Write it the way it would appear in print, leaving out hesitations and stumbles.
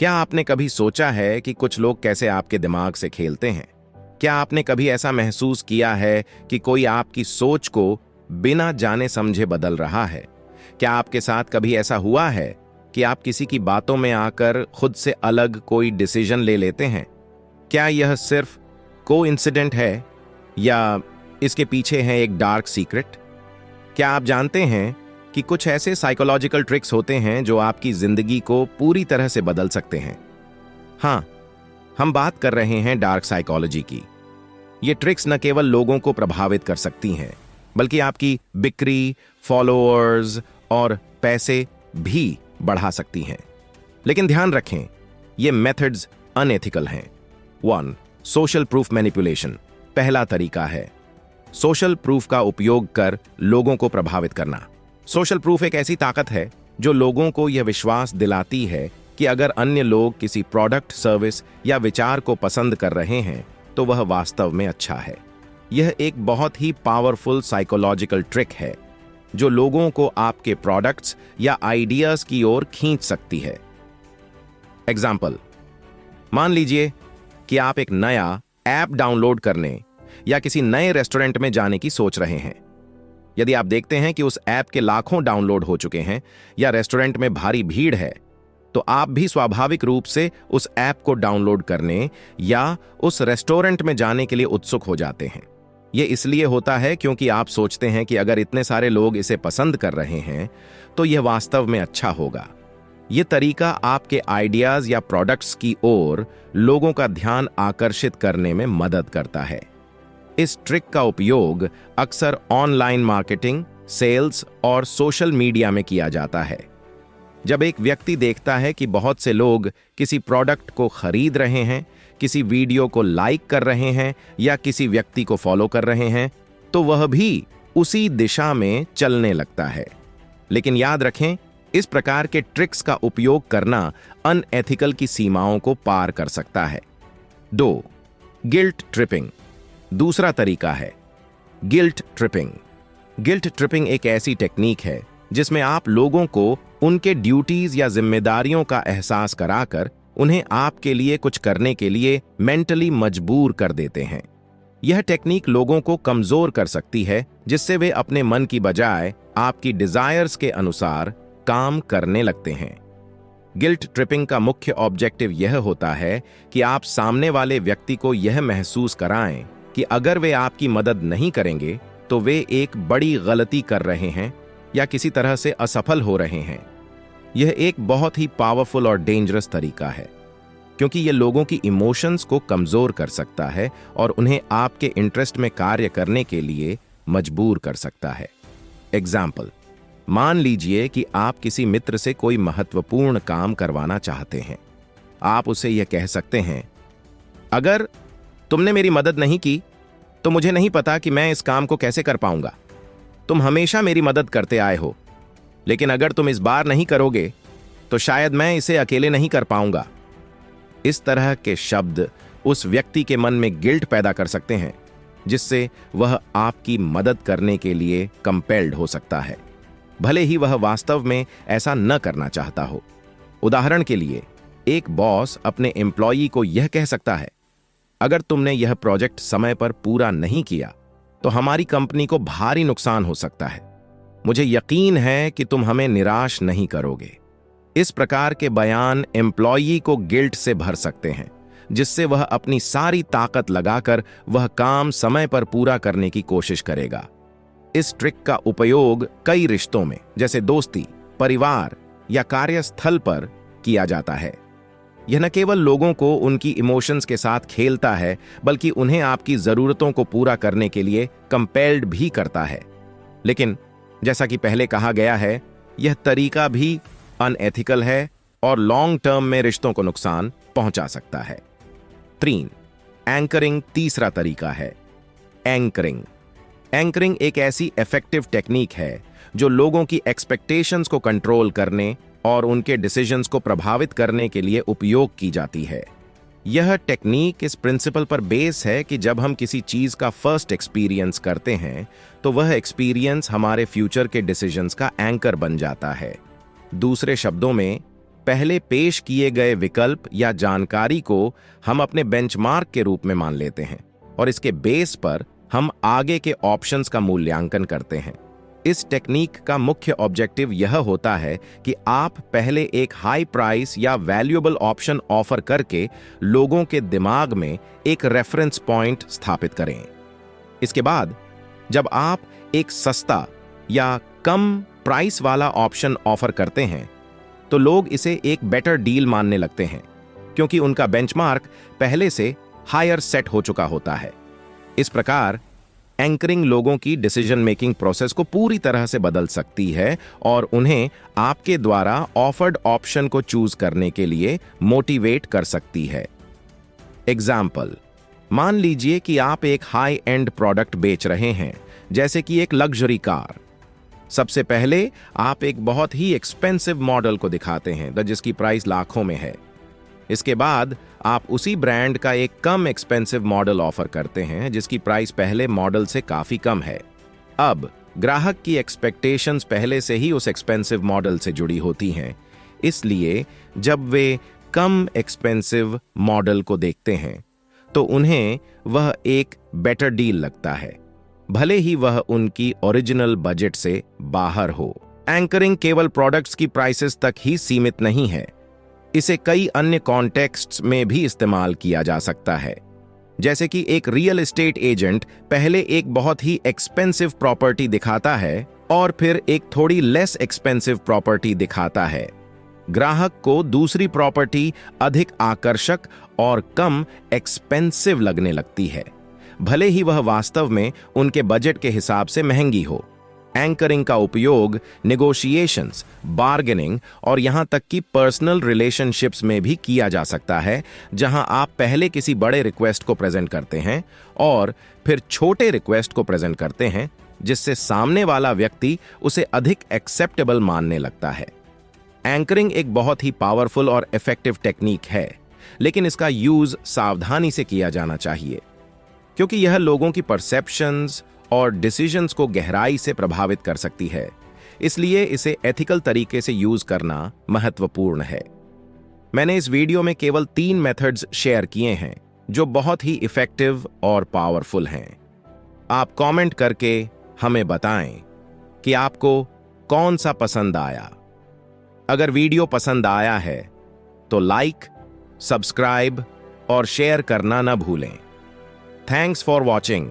क्या आपने कभी सोचा है कि कुछ लोग कैसे आपके दिमाग से खेलते हैं? क्या आपने कभी ऐसा महसूस किया है कि कोई आपकी सोच को बिना जाने समझे बदल रहा है? क्या आपके साथ कभी ऐसा हुआ है कि आप किसी की बातों में आकर खुद से अलग कोई डिसीजन ले लेते हैं? क्या यह सिर्फ कोइंसिडेंट है या इसके पीछे है एक डार्क सीक्रेट? क्या आप जानते हैं कि कुछ ऐसे साइकोलॉजिकल ट्रिक्स होते हैं जो आपकी जिंदगी को पूरी तरह से बदल सकते हैं? हाँ, हम बात कर रहे हैं डार्क साइकोलॉजी की। ये ट्रिक्स न केवल लोगों को प्रभावित कर सकती हैं, बल्कि आपकी बिक्री, फॉलोअर्स और पैसे भी बढ़ा सकती हैं। लेकिन ध्यान रखें, ये मेथड्स अनएथिकल हैं। 1. सोशल प्रूफ मैनिपुलेशन पहला तरीका है। सोशल प्रूफ का उपयोग कर लोगों को प्रभावित करना। सोशल प्रूफ एक ऐसी ताकत है जो लोगों को यह विश्वास दिलाती है कि अगर अन्य लोग किसी प्रोडक्ट, सर्विस या विचार को पसंद कर रहे हैं तो वह वास्तव में अच्छा है। यह एक बहुत ही पावरफुल साइकोलॉजिकल ट्रिक है जो लोगों को आपके प्रोडक्ट्स या आइडियाज की ओर खींच सकती है। एग्जाम्पल, मान लीजिए कि आप एक नया ऐप डाउनलोड करने या किसी नए रेस्टोरेंट में जाने की सोच रहे हैं। यदि आप देखते हैं कि उस ऐप के लाखों डाउनलोड हो चुके हैं या रेस्टोरेंट में भारी भीड़ है, तो आप भी स्वाभाविक रूप से उस ऐप को डाउनलोड करने या उस रेस्टोरेंट में जाने के लिए उत्सुक हो जाते हैं। यह इसलिए होता है क्योंकि आप सोचते हैं कि अगर इतने सारे लोग इसे पसंद कर रहे हैं तो यह वास्तव में अच्छा होगा। यह तरीका आपके आइडियाज या प्रोडक्ट्स की ओर लोगों का ध्यान आकर्षित करने में मदद करता है। इस ट्रिक का उपयोग अक्सर ऑनलाइन मार्केटिंग, सेल्स और सोशल मीडिया में किया जाता है। जब एक व्यक्ति देखता है कि बहुत से लोग किसी प्रोडक्ट को खरीद रहे हैं, किसी वीडियो को लाइक कर रहे हैं या किसी व्यक्ति को फॉलो कर रहे हैं, तो वह भी उसी दिशा में चलने लगता है। लेकिन याद रखें, इस प्रकार के ट्रिक्स का उपयोग करना अनएथिकल की सीमाओं को पार कर सकता है। 2. गिल्ट ट्रिपिंग दूसरा तरीका है। Guilt tripping. गिल्ट ट्रिपिंग एक ऐसी टेक्निक है जिसमें आप लोगों को उनके ड्यूटीज या जिम्मेदारियों का एहसास कराकर उन्हें आपके लिए कुछ करने के लिए मेंटली मजबूर कर देते हैं। यह टेक्निक लोगों को कमजोर कर सकती है, जिससे वे अपने मन की बजाय आपकी डिजायर्स के अनुसार काम करने लगते हैं। गिल्ट ट्रिपिंग का मुख्य ऑब्जेक्टिव यह होता है कि आप सामने वाले व्यक्ति को यह महसूस कराएं कि अगर वे आपकी मदद नहीं करेंगे तो वे एक बड़ी गलती कर रहे हैं या किसी तरह से असफल हो रहे हैं। यह एक बहुत ही पावरफुल और डेंजरस तरीका है, क्योंकि यह लोगों की इमोशंस को कमजोर कर सकता है और उन्हें आपके इंटरेस्ट में कार्य करने के लिए मजबूर कर सकता है। एग्जाम्पल, मान लीजिए कि आप किसी मित्र से कोई महत्वपूर्ण काम करवाना चाहते हैं। आप उसे यह कह सकते हैं, अगर तुमने मेरी मदद नहीं की तो मुझे नहीं पता कि मैं इस काम को कैसे कर पाऊंगा। तुम हमेशा मेरी मदद करते आए हो, लेकिन अगर तुम इस बार नहीं करोगे तो शायद मैं इसे अकेले नहीं कर पाऊंगा। इस तरह के शब्द उस व्यक्ति के मन में गिल्ट पैदा कर सकते हैं, जिससे वह आपकी मदद करने के लिए कंपेल्ड हो सकता है, भले ही वह वास्तव में ऐसा न करना चाहता हो। उदाहरण के लिए, एक बॉस अपने एम्प्लॉई को यह कह सकता है, अगर तुमने यह प्रोजेक्ट समय पर पूरा नहीं किया तो हमारी कंपनी को भारी नुकसान हो सकता है। मुझे यकीन है कि तुम हमें निराश नहीं करोगे। इस प्रकार के बयान एम्प्लॉई को गिल्ट से भर सकते हैं, जिससे वह अपनी सारी ताकत लगाकर वह काम समय पर पूरा करने की कोशिश करेगा। इस ट्रिक का उपयोग कई रिश्तों में, जैसे दोस्ती, परिवार या कार्यस्थल पर किया जाता है। यह न केवल लोगों को उनकी इमोशंस के साथ खेलता है, बल्कि उन्हें आपकी जरूरतों को पूरा करने के लिए कंपेल्ड भी करता है। लेकिन जैसा कि पहले कहा गया है, यह तरीका भी अनएथिकल है और लॉन्ग टर्म में रिश्तों को नुकसान पहुंचा सकता है। 3. एंकरिंग तीसरा तरीका है। एंकरिंग। एंकरिंग एक ऐसी इफेक्टिव टेक्निक है जो लोगों की एक्सपेक्टेशंस को कंट्रोल करने और उनके डिसीजंस को प्रभावित करने के लिए उपयोग की जाती है। यह टेक्निक इस प्रिंसिपल पर बेस है कि जब हम किसी चीज का फर्स्ट एक्सपीरियंस करते हैं तो वह एक्सपीरियंस हमारे फ्यूचर के डिसीजंस का एंकर बन जाता है। दूसरे शब्दों में, पहले पेश किए गए विकल्प या जानकारी को हम अपने बेंचमार्क के रूप में मान लेते हैं और इसके बेस पर हम आगे के ऑप्शंस का मूल्यांकन करते हैं। इस टेक्निक का मुख्य ऑब्जेक्टिव यह होता है कि आप पहले एक हाई प्राइस या वैल्यूएबल ऑप्शन ऑफर करके लोगों के दिमाग में एक रेफरेंस पॉइंट स्थापित करें। इसके बाद जब आप एक सस्ता या कम प्राइस वाला ऑप्शन ऑफर करते हैं तो लोग इसे एक बेटर डील मानने लगते हैं, क्योंकि उनका बेंचमार्क पहले से हायर सेट हो चुका होता है। इस प्रकार एंकरिंग लोगों की डिसीजन मेकिंग प्रोसेस को पूरी तरह से बदल सकती है और उन्हें आपके द्वारा ऑफर्ड ऑप्शन को चूज करने के लिए मोटिवेट कर सकती है। एग्जाम्पल, मान लीजिए कि आप एक हाई एंड प्रोडक्ट बेच रहे हैं, जैसे कि एक लग्जरी कार। सबसे पहले आप एक बहुत ही एक्सपेंसिव मॉडल को दिखाते हैं जिसकी प्राइस लाखों में है। इसके बाद आप उसी ब्रांड का एक कम एक्सपेंसिव मॉडल ऑफर करते हैं जिसकी प्राइस पहले मॉडल से काफी कम है। अब ग्राहक की एक्सपेक्टेशंस पहले से ही उस एक्सपेंसिव मॉडल से जुड़ी होती हैं, इसलिए जब वे कम एक्सपेंसिव मॉडल को देखते हैं तो उन्हें वह एक बेटर डील लगता है, भले ही वह उनकी ओरिजिनल बजट से बाहर हो। एंकरिंग केवल प्रोडक्ट्स की प्राइसेस तक ही सीमित नहीं है, इसे कई अन्य कॉन्टेक्स्ट्स में भी इस्तेमाल किया जा सकता है। जैसे कि एक रियल एस्टेट एजेंट पहले एक बहुत ही एक्सपेंसिव प्रॉपर्टी दिखाता है और फिर एक थोड़ी लेस एक्सपेंसिव प्रॉपर्टी दिखाता है। ग्राहक को दूसरी प्रॉपर्टी अधिक आकर्षक और कम एक्सपेंसिव लगने लगती है, भले ही वह वास्तव में उनके बजट के हिसाब से महंगी हो। एंकरिंग का उपयोग नेगोशिएशंस, बार्गेनिंग और यहां तक कि पर्सनल रिलेशनशिप्स में भी किया जा सकता है, जहां आप पहले किसी बड़े रिक्वेस्ट को प्रेजेंट करते हैं और फिर छोटे रिक्वेस्ट को प्रेजेंट करते हैं, जिससे सामने वाला व्यक्ति उसे अधिक एक्सेप्टेबल मानने लगता है। एंकरिंग एक बहुत ही पावरफुल और इफेक्टिव टेक्निक है, लेकिन इसका यूज सावधानी से किया जाना चाहिए, क्योंकि यह लोगों की परसेप्शंस और डिसीजंस को गहराई से प्रभावित कर सकती है। इसलिए इसे एथिकल तरीके से यूज करना महत्वपूर्ण है। मैंने इस वीडियो में केवल 3 मेथड्स शेयर किए हैं जो बहुत ही इफेक्टिव और पावरफुल हैं। आप कमेंट करके हमें बताएं कि आपको कौन सा पसंद आया। अगर वीडियो पसंद आया है तो लाइक, सब्सक्राइब और शेयर करना न भूलें। Thanks for watching.